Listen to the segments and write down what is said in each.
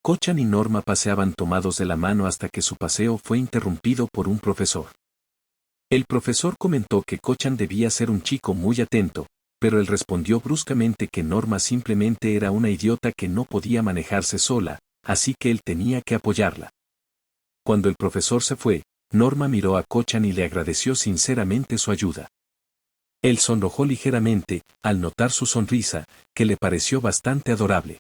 Kochan y Norma paseaban tomados de la mano hasta que su paseo fue interrumpido por un profesor. El profesor comentó que Kochan debía ser un chico muy atento, pero él respondió bruscamente que Norma simplemente era una idiota que no podía manejarse sola, así que él tenía que apoyarla. Cuando el profesor se fue, Norma miró a Kochan y le agradeció sinceramente su ayuda. Él sonrojó ligeramente, al notar su sonrisa, que le pareció bastante adorable.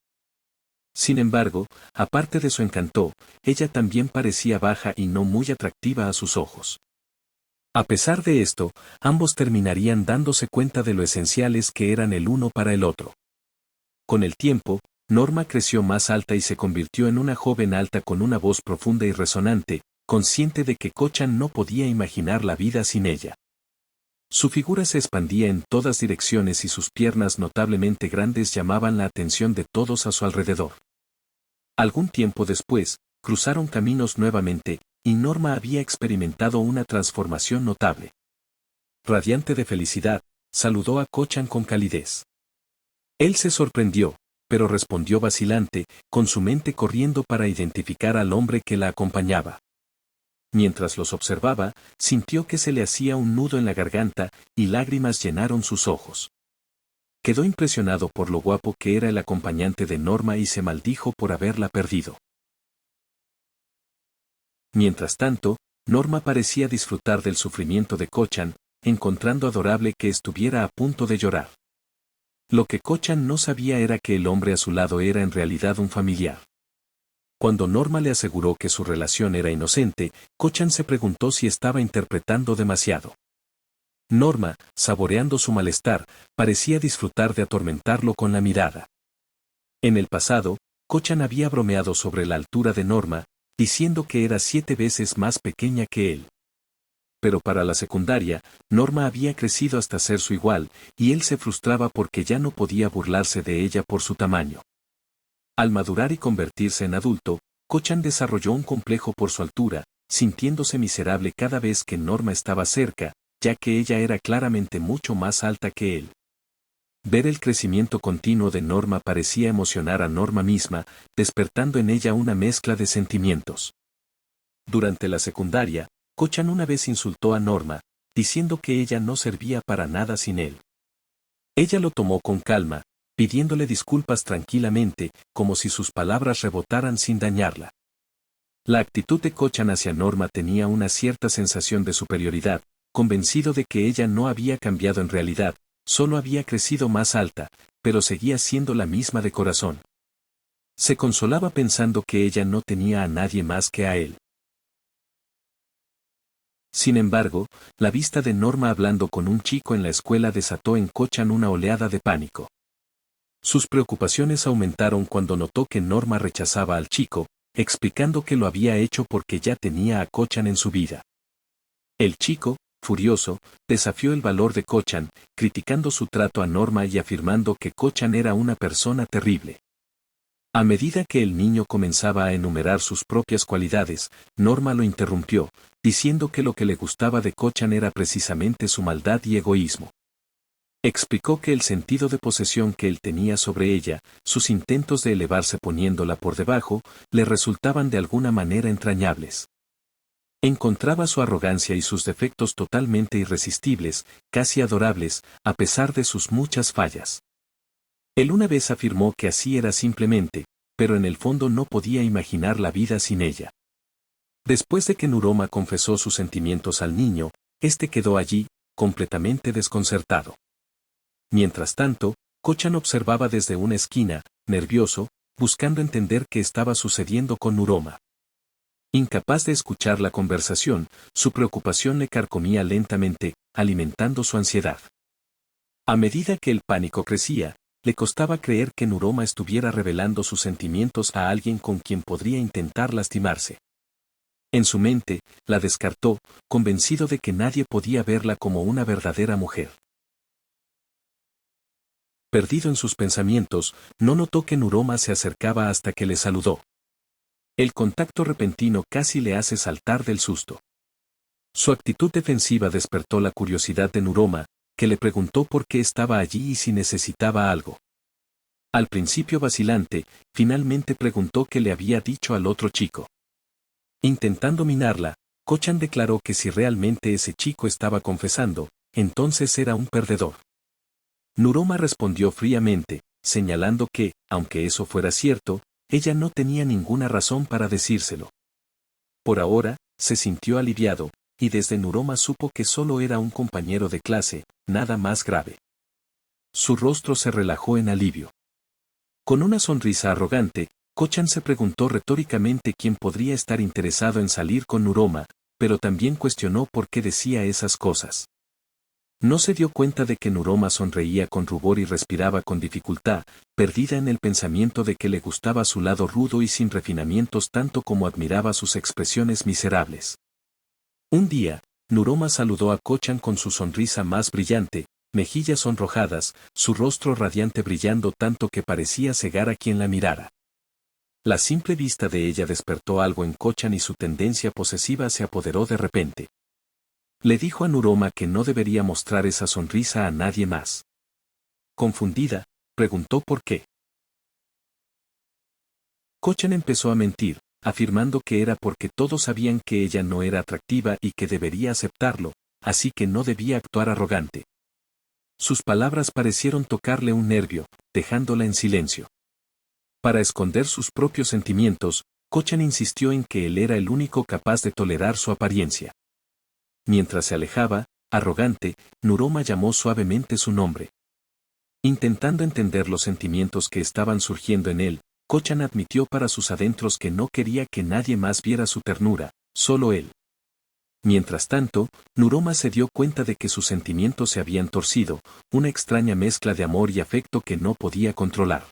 Sin embargo, aparte de su encanto, ella también parecía baja y no muy atractiva a sus ojos. A pesar de esto, ambos terminarían dándose cuenta de lo esenciales que eran el uno para el otro. Con el tiempo, Norma creció más alta y se convirtió en una joven alta con una voz profunda y resonante, consciente de que Kochan no podía imaginar la vida sin ella. Su figura se expandía en todas direcciones y sus piernas notablemente grandes llamaban la atención de todos a su alrededor. Algún tiempo después, cruzaron caminos nuevamente, y Norma había experimentado una transformación notable. Radiante de felicidad, saludó a Kochan con calidez. Él se sorprendió, pero respondió vacilante, con su mente corriendo para identificar al hombre que la acompañaba. Mientras los observaba, sintió que se le hacía un nudo en la garganta, y lágrimas llenaron sus ojos. Quedó impresionado por lo guapo que era el acompañante de Norma y se maldijo por haberla perdido. Mientras tanto, Norma parecía disfrutar del sufrimiento de Kochan, encontrando adorable que estuviera a punto de llorar. Lo que Kochan no sabía era que el hombre a su lado era en realidad un familiar. Cuando Norma le aseguró que su relación era inocente, Kochan se preguntó si estaba interpretando demasiado. Norma, saboreando su malestar, parecía disfrutar de atormentarlo con la mirada. En el pasado, Kochan había bromeado sobre la altura de Norma, diciendo que era 7 veces más pequeña que él. Pero para la secundaria, Norma había crecido hasta ser su igual, y él se frustraba porque ya no podía burlarse de ella por su tamaño. Al madurar y convertirse en adulto, Kochan desarrolló un complejo por su altura, sintiéndose miserable cada vez que Norma estaba cerca, ya que ella era claramente mucho más alta que él. Ver el crecimiento continuo de Norma parecía emocionar a Norma misma, despertando en ella una mezcla de sentimientos. Durante la secundaria, Kochan una vez insultó a Norma, diciendo que ella no servía para nada sin él. Ella lo tomó con calma, pidiéndole disculpas tranquilamente, como si sus palabras rebotaran sin dañarla. La actitud de Kochan hacia Norma tenía una cierta sensación de superioridad, convencido de que ella no había cambiado en realidad, solo había crecido más alta, pero seguía siendo la misma de corazón. Se consolaba pensando que ella no tenía a nadie más que a él. Sin embargo, la vista de Norma hablando con un chico en la escuela desató en Kochan una oleada de pánico. Sus preocupaciones aumentaron cuando notó que Norma rechazaba al chico, explicando que lo había hecho porque ya tenía a Kochan en su vida. El chico, furioso, desafió el valor de Kochan, criticando su trato a Norma y afirmando que Kochan era una persona terrible. A medida que el niño comenzaba a enumerar sus propias cualidades, Norma lo interrumpió, diciendo que lo que le gustaba de Kochan era precisamente su maldad y egoísmo. Explicó que el sentido de posesión que él tenía sobre ella, sus intentos de elevarse poniéndola por debajo, le resultaban de alguna manera entrañables. Encontraba su arrogancia y sus defectos totalmente irresistibles, casi adorables, a pesar de sus muchas fallas. Él una vez afirmó que así era simplemente, pero en el fondo no podía imaginar la vida sin ella. Después de que Nuroma confesó sus sentimientos al niño, este quedó allí, completamente desconcertado. Mientras tanto, Kochan observaba desde una esquina, nervioso, buscando entender qué estaba sucediendo con Nuroma. Incapaz de escuchar la conversación, su preocupación le carcomía lentamente, alimentando su ansiedad. A medida que el pánico crecía, le costaba creer que Nuroma estuviera revelando sus sentimientos a alguien con quien podría intentar lastimarse. En su mente, la descartó, convencido de que nadie podía verla como una verdadera mujer. Perdido en sus pensamientos, no notó que Nuroma se acercaba hasta que le saludó. El contacto repentino casi le hace saltar del susto. Su actitud defensiva despertó la curiosidad de Nuroma, que le preguntó por qué estaba allí y si necesitaba algo. Al principio vacilante, finalmente preguntó qué le había dicho al otro chico. Intentando minarla, Kochan declaró que si realmente ese chico estaba confesando, entonces era un perdedor. Nuroma respondió fríamente, señalando que, aunque eso fuera cierto, ella no tenía ninguna razón para decírselo. Por ahora, se sintió aliviado, y desde Nuroma supo que solo era un compañero de clase, nada más grave. Su rostro se relajó en alivio. Con una sonrisa arrogante, Kochan se preguntó retóricamente quién podría estar interesado en salir con Nuroma, pero también cuestionó por qué decía esas cosas. No se dio cuenta de que Nuroma sonreía con rubor y respiraba con dificultad, perdida en el pensamiento de que le gustaba su lado rudo y sin refinamientos tanto como admiraba sus expresiones miserables. Un día, Nuroma saludó a Kochan con su sonrisa más brillante, mejillas sonrojadas, su rostro radiante brillando tanto que parecía cegar a quien la mirara. La simple vista de ella despertó algo en Kochan y su tendencia posesiva se apoderó de repente. Le dijo a Nuroma que no debería mostrar esa sonrisa a nadie más. Confundida, preguntó por qué. Kochan empezó a mentir, afirmando que era porque todos sabían que ella no era atractiva y que debería aceptarlo, así que no debía actuar arrogante. Sus palabras parecieron tocarle un nervio, dejándola en silencio. Para esconder sus propios sentimientos, Kochan insistió en que él era el único capaz de tolerar su apariencia. Mientras se alejaba, arrogante, Nuroma llamó suavemente su nombre. Intentando entender los sentimientos que estaban surgiendo en él, Kochan admitió para sus adentros que no quería que nadie más viera su ternura, solo él. Mientras tanto, Nuroma se dio cuenta de que sus sentimientos se habían torcido, una extraña mezcla de amor y afecto que no podía controlar.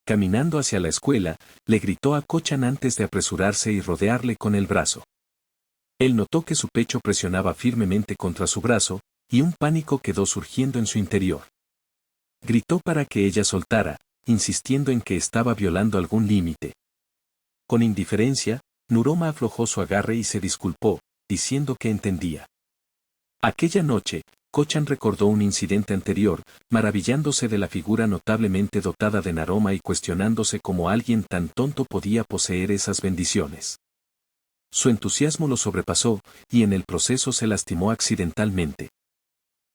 Caminando hacia la escuela, le gritó a Kochan antes de apresurarse y rodearle con el brazo. Él notó que su pecho presionaba firmemente contra su brazo, y un pánico quedó surgiendo en su interior. Gritó para que ella soltara, insistiendo en que estaba violando algún límite. Con indiferencia, Nuroma aflojó su agarre y se disculpó, diciendo que entendía. Aquella noche, Kochan recordó un incidente anterior, maravillándose de la figura notablemente dotada de Nuroma y cuestionándose cómo alguien tan tonto podía poseer esas bendiciones. Su entusiasmo lo sobrepasó, y en el proceso se lastimó accidentalmente.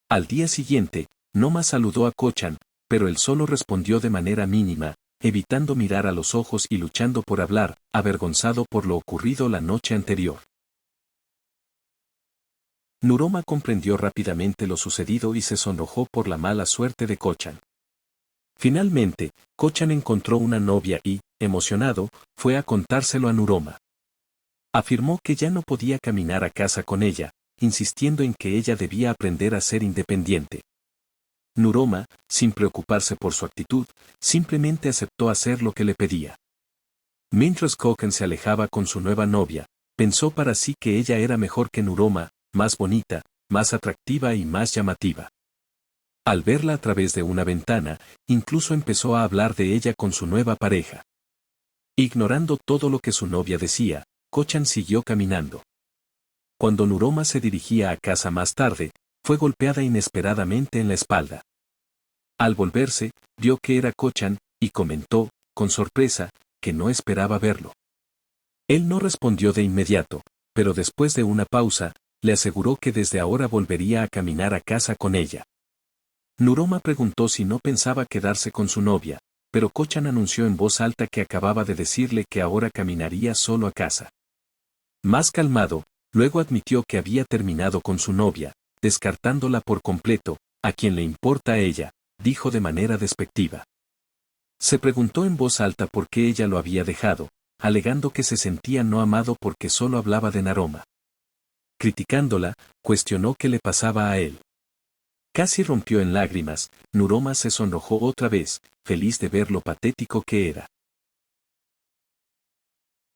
Al día siguiente, Noma saludó a Kochan, pero él solo respondió de manera mínima, evitando mirar a los ojos y luchando por hablar, avergonzado por lo ocurrido la noche anterior. Nuroma comprendió rápidamente lo sucedido y se sonrojó por la mala suerte de Kochan. Finalmente, Kochan encontró una novia y, emocionado, fue a contárselo a Nuroma. Afirmó que ya no podía caminar a casa con ella, insistiendo en que ella debía aprender a ser independiente. Nuroma, sin preocuparse por su actitud, simplemente aceptó hacer lo que le pedía. Mientras Kochan se alejaba con su nueva novia, pensó para sí que ella era mejor que Nuroma, más bonita, más atractiva y más llamativa. Al verla a través de una ventana, incluso empezó a hablar de ella con su nueva pareja. Ignorando todo lo que su novia decía, Kochan siguió caminando. Cuando Nuroma se dirigía a casa más tarde, fue golpeada inesperadamente en la espalda. Al volverse, vio que era Kochan, y comentó, con sorpresa, que no esperaba verlo. Él no respondió de inmediato, pero después de una pausa, le aseguró que desde ahora volvería a caminar a casa con ella. Nuroma preguntó si no pensaba quedarse con su novia, pero Kochan anunció en voz alta que acababa de decirle que ahora caminaría solo a casa. Más calmado, luego admitió que había terminado con su novia, descartándola por completo, a quien le importa a ella, dijo de manera despectiva. Se preguntó en voz alta por qué ella lo había dejado, alegando que se sentía no amado porque solo hablaba de Nuroma. Criticándola, cuestionó qué le pasaba a él. Casi rompió en lágrimas, Nuroma se sonrojó otra vez, feliz de ver lo patético que era.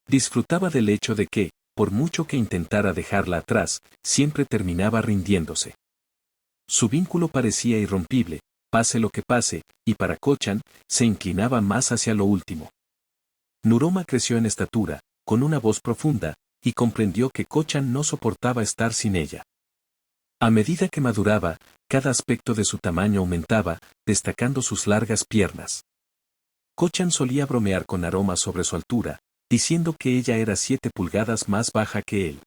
Disfrutaba del hecho de que, por mucho que intentara dejarla atrás, siempre terminaba rindiéndose. Su vínculo parecía irrompible, pase lo que pase, y para Kochan, se inclinaba más hacia lo último. Nuroma creció en estatura, con una voz profunda, y comprendió que Kochan no soportaba estar sin ella. A medida que maduraba, cada aspecto de su tamaño aumentaba, destacando sus largas piernas. Kochan solía bromear con Naroma sobre su altura, diciendo que ella era 7 pulgadas más baja que él.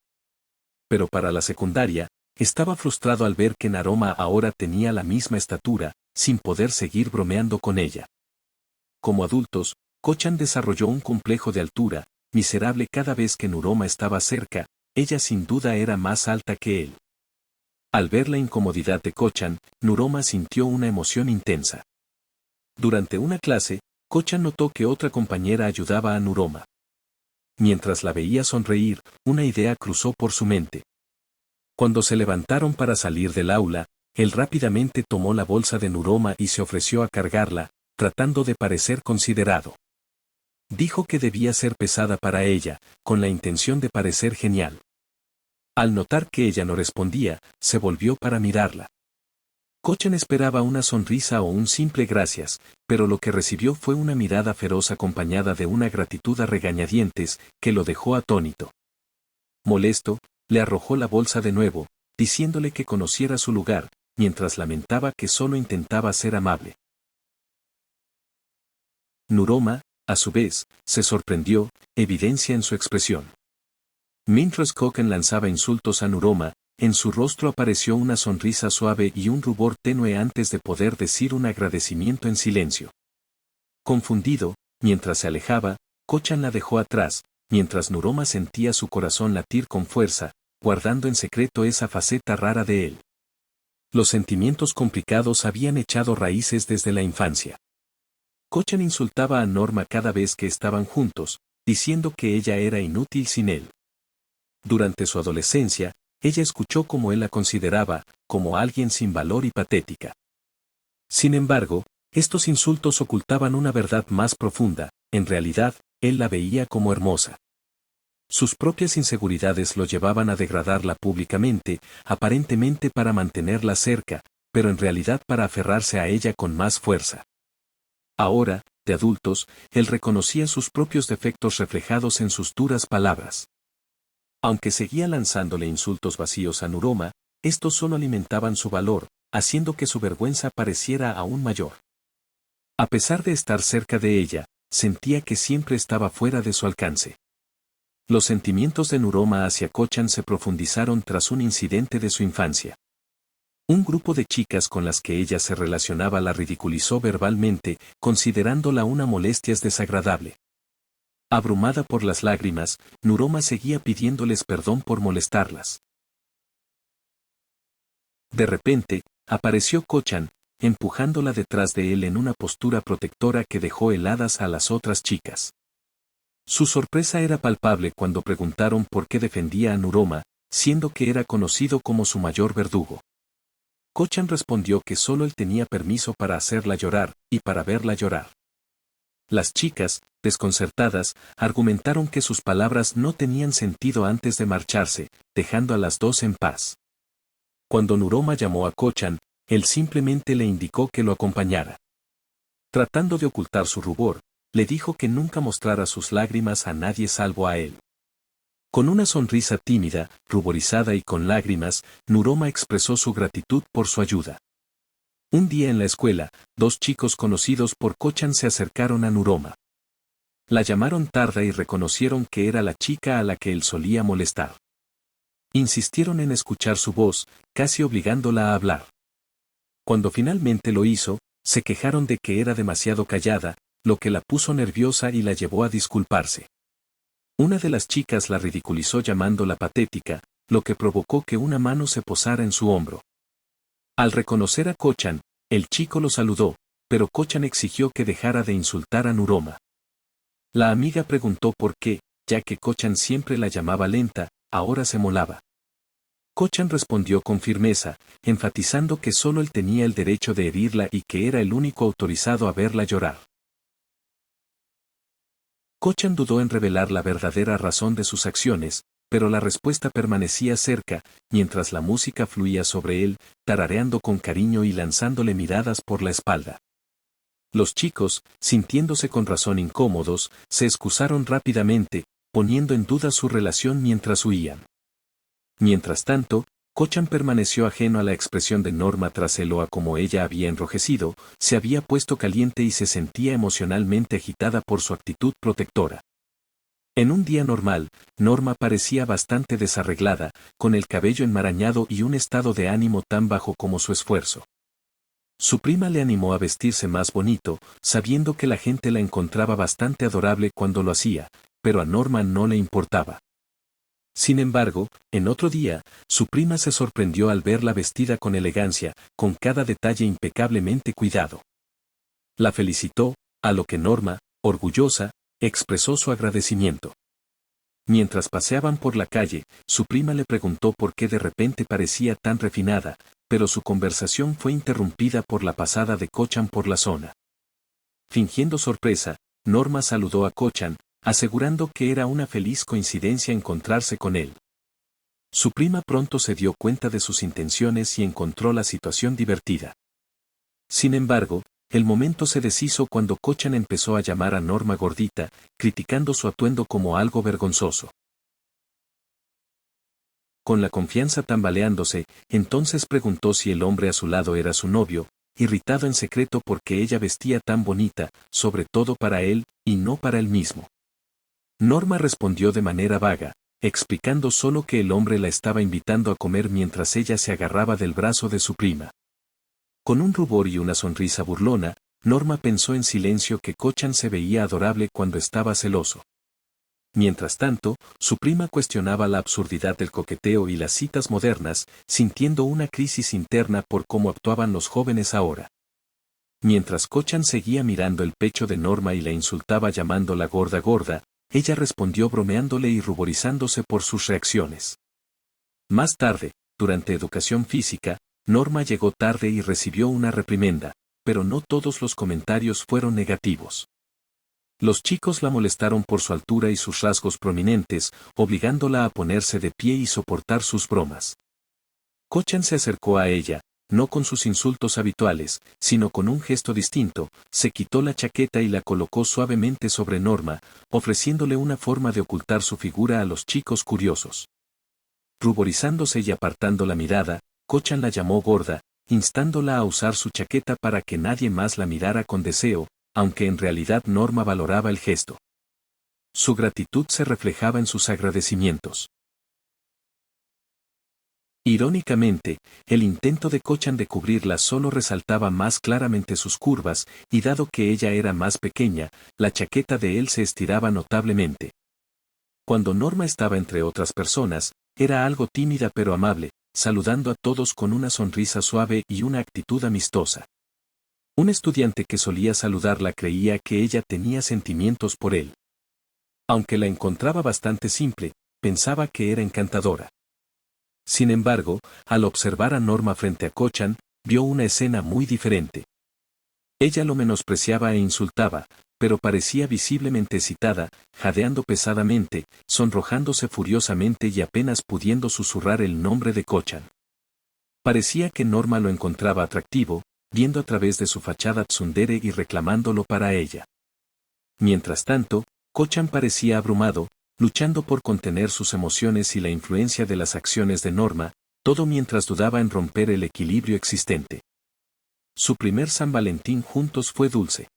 Pero para la secundaria, estaba frustrado al ver que Naroma ahora tenía la misma estatura, sin poder seguir bromeando con ella. Como adultos, Kochan desarrolló un complejo de altura, miserable cada vez que Naroma estaba cerca, ella sin duda era más alta que él. Al ver la incomodidad de Kochan, Naroma sintió una emoción intensa. Durante una clase, Kochan notó que otra compañera ayudaba a Naroma. Mientras la veía sonreír, una idea cruzó por su mente. Cuando se levantaron para salir del aula, él rápidamente tomó la bolsa de Naroma y se ofreció a cargarla, tratando de parecer considerado. Dijo que debía ser pesada para ella, con la intención de parecer genial. Al notar que ella no respondía, se volvió para mirarla. Kochan esperaba una sonrisa o un simple gracias, pero lo que recibió fue una mirada feroz acompañada de una gratitud a regañadientes, que lo dejó atónito. Molesto, le arrojó la bolsa de nuevo, diciéndole que conociera su lugar, mientras lamentaba que solo intentaba ser amable. Naroma, a su vez, se sorprendió, evidencia en su expresión. Mientras Kochan lanzaba insultos a Naroma, en su rostro apareció una sonrisa suave y un rubor tenue antes de poder decir un agradecimiento en silencio. Confundido, mientras se alejaba, Kochan la dejó atrás, mientras Naroma sentía su corazón latir con fuerza, guardando en secreto esa faceta rara de él. Los sentimientos complicados habían echado raíces desde la infancia. Kochan insultaba a Norma cada vez que estaban juntos, diciendo que ella era inútil sin él. Durante su adolescencia, ella escuchó cómo él la consideraba, como alguien sin valor y patética. Sin embargo, estos insultos ocultaban una verdad más profunda, en realidad, él la veía como hermosa. Sus propias inseguridades lo llevaban a degradarla públicamente, aparentemente para mantenerla cerca, pero en realidad para aferrarse a ella con más fuerza. Ahora, de adultos, él reconocía sus propios defectos reflejados en sus duras palabras. Aunque seguía lanzándole insultos vacíos a Naroma, estos solo alimentaban su valor, haciendo que su vergüenza pareciera aún mayor. A pesar de estar cerca de ella, sentía que siempre estaba fuera de su alcance. Los sentimientos de Naroma hacia Kochan se profundizaron tras un incidente de su infancia. Un grupo de chicas con las que ella se relacionaba la ridiculizó verbalmente, considerándola una molestia desagradable. Abrumada por las lágrimas, Naroma seguía pidiéndoles perdón por molestarlas. De repente, apareció Kochan, empujándola detrás de él en una postura protectora que dejó heladas a las otras chicas. Su sorpresa era palpable cuando preguntaron por qué defendía a Naroma, siendo que era conocido como su mayor verdugo. Kochan respondió que solo él tenía permiso para hacerla llorar, y para verla llorar. Las chicas, desconcertadas, argumentaron que sus palabras no tenían sentido antes de marcharse, dejando a las dos en paz. Cuando Naroma llamó a Kochan, él simplemente le indicó que lo acompañara. Tratando de ocultar su rubor, le dijo que nunca mostrara sus lágrimas a nadie salvo a él. Con una sonrisa tímida, ruborizada y con lágrimas, Naroma expresó su gratitud por su ayuda. Un día en la escuela, dos chicos conocidos por Kochan se acercaron a Naroma. La llamaron Tarda y reconocieron que era la chica a la que él solía molestar. Insistieron en escuchar su voz, casi obligándola a hablar. Cuando finalmente lo hizo, se quejaron de que era demasiado callada, lo que la puso nerviosa y la llevó a disculparse. Una de las chicas la ridiculizó llamándola patética, lo que provocó que una mano se posara en su hombro. Al reconocer a Kochan, el chico lo saludó, pero Kochan exigió que dejara de insultar a Naroma. La amiga preguntó por qué, ya que Kochan siempre la llamaba lenta, ahora se molaba. Kochan respondió con firmeza, enfatizando que solo él tenía el derecho de herirla y que era el único autorizado a verla llorar. Kochan dudó en revelar la verdadera razón de sus acciones, pero la respuesta permanecía cerca, mientras la música fluía sobre él, tarareando con cariño y lanzándole miradas por la espalda. Los chicos, sintiéndose con razón incómodos, se excusaron rápidamente, poniendo en duda su relación mientras huían. Mientras tanto, Kochan permaneció ajeno a la expresión de Norma tras el a como ella había enrojecido, se había puesto caliente y se sentía emocionalmente agitada por su actitud protectora. En un día normal, Norma parecía bastante desarreglada, con el cabello enmarañado y un estado de ánimo tan bajo como su esfuerzo. Su prima le animó a vestirse más bonito, sabiendo que la gente la encontraba bastante adorable cuando lo hacía, pero a Norma no le importaba. Sin embargo, en otro día, su prima se sorprendió al verla vestida con elegancia, con cada detalle impecablemente cuidado. La felicitó, a lo que Norma, orgullosa, expresó su agradecimiento. Mientras paseaban por la calle, su prima le preguntó por qué de repente parecía tan refinada, pero su conversación fue interrumpida por la pasada de Kochan por la zona. Fingiendo sorpresa, Norma saludó a Kochan, asegurando que era una feliz coincidencia encontrarse con él. Su prima pronto se dio cuenta de sus intenciones y encontró la situación divertida. Sin embargo, el momento se deshizo cuando Kochan empezó a llamar a Norma gordita, criticando su atuendo como algo vergonzoso. Con la confianza tambaleándose, entonces preguntó si el hombre a su lado era su novio, irritado en secreto porque ella vestía tan bonita, sobre todo para él, y no para él mismo. Norma respondió de manera vaga, explicando solo que el hombre la estaba invitando a comer mientras ella se agarraba del brazo de su prima. Con un rubor y una sonrisa burlona, Norma pensó en silencio que Kochan se veía adorable cuando estaba celoso. Mientras tanto, su prima cuestionaba la absurdidad del coqueteo y las citas modernas, sintiendo una crisis interna por cómo actuaban los jóvenes ahora. Mientras Kochan seguía mirando el pecho de Norma y la insultaba llamándola gorda gorda, ella respondió bromeándole y ruborizándose por sus reacciones. Más tarde, durante educación física, Norma llegó tarde y recibió una reprimenda, pero no todos los comentarios fueron negativos. Los chicos la molestaron por su altura y sus rasgos prominentes, obligándola a ponerse de pie y soportar sus bromas. Kochan se acercó a ella, no con sus insultos habituales, sino con un gesto distinto, se quitó la chaqueta y la colocó suavemente sobre Norma, ofreciéndole una forma de ocultar su figura a los chicos curiosos. Ruborizándose y apartando la mirada, Kochan la llamó gorda, instándola a usar su chaqueta para que nadie más la mirara con deseo, aunque en realidad Norma valoraba el gesto. Su gratitud se reflejaba en sus agradecimientos. Irónicamente, el intento de Kochan de cubrirla solo resaltaba más claramente sus curvas, y dado que ella era más pequeña, la chaqueta de él se estiraba notablemente. Cuando Norma estaba entre otras personas, era algo tímida pero amable, saludando a todos con una sonrisa suave y una actitud amistosa. Un estudiante que solía saludarla creía que ella tenía sentimientos por él. Aunque la encontraba bastante simple, pensaba que era encantadora. Sin embargo, al observar a Norma frente a Kochan, vio una escena muy diferente. Ella lo menospreciaba e insultaba, pero parecía visiblemente excitada, jadeando pesadamente, sonrojándose furiosamente y apenas pudiendo susurrar el nombre de Kochan. Parecía que Norma lo encontraba atractivo, viendo a través de su fachada tsundere y reclamándolo para ella. Mientras tanto, Kochan parecía abrumado, luchando por contener sus emociones y la influencia de las acciones de Norma, todo mientras dudaba en romper el equilibrio existente. Su primer San Valentín juntos fue dulce.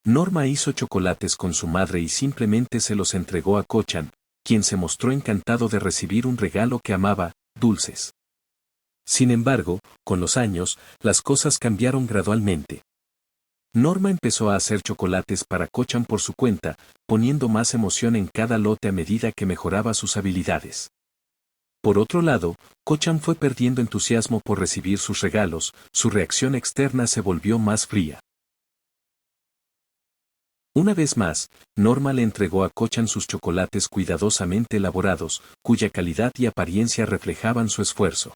Norma hizo chocolates con su madre y simplemente se los entregó a Kochan, quien se mostró encantado de recibir un regalo que amaba, dulces. Sin embargo, con los años, las cosas cambiaron gradualmente. Norma empezó a hacer chocolates para Kochan por su cuenta, poniendo más emoción en cada lote a medida que mejoraba sus habilidades. Por otro lado, Kochan fue perdiendo entusiasmo por recibir sus regalos, su reacción externa se volvió más fría. Una vez más, Norma le entregó a Kochan sus chocolates cuidadosamente elaborados, cuya calidad y apariencia reflejaban su esfuerzo.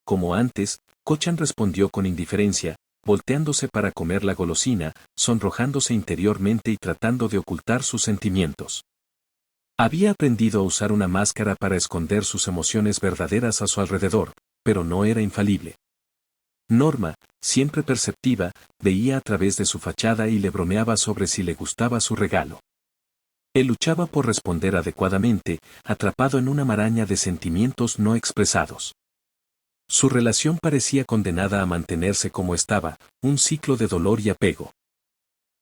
Como antes, Kochan respondió con indiferencia, volteándose para comer la golosina, sonrojándose interiormente y tratando de ocultar sus sentimientos. Había aprendido a usar una máscara para esconder sus emociones verdaderas a su alrededor, pero no era infalible. Norma, siempre perceptiva, veía a través de su fachada y le bromeaba sobre si le gustaba su regalo. Él luchaba por responder adecuadamente, atrapado en una maraña de sentimientos no expresados. Su relación parecía condenada a mantenerse como estaba, un ciclo de dolor y apego.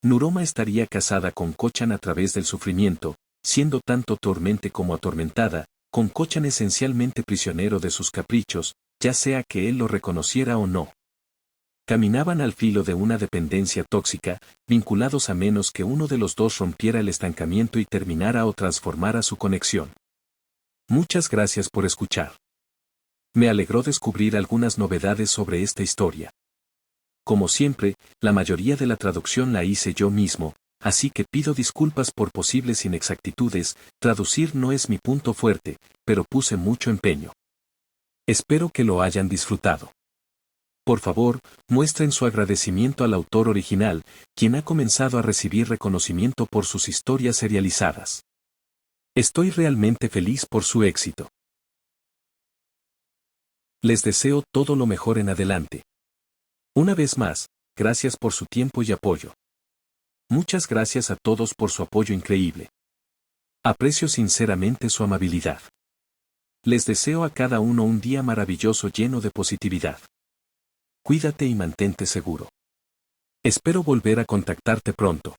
Nuroma estaría casada con Kochan a través del sufrimiento, siendo tanto tormente como atormentada, con Kochan esencialmente prisionero de sus caprichos, ya sea que él lo reconociera o no. Caminaban al filo de una dependencia tóxica, vinculados a menos que uno de los dos rompiera el estancamiento y terminara o transformara su conexión. Muchas gracias por escuchar. Me alegró descubrir algunas novedades sobre esta historia. Como siempre, la mayoría de la traducción la hice yo mismo, así que pido disculpas por posibles inexactitudes, traducir no es mi punto fuerte, pero puse mucho empeño. Espero que lo hayan disfrutado. Por favor, muestren su agradecimiento al autor original, quien ha comenzado a recibir reconocimiento por sus historias serializadas. Estoy realmente feliz por su éxito. Les deseo todo lo mejor en adelante. Una vez más, gracias por su tiempo y apoyo. Muchas gracias a todos por su apoyo increíble. Aprecio sinceramente su amabilidad. Les deseo a cada uno un día maravilloso lleno de positividad. Cuídate y mantente seguro. Espero volver a contactarte pronto.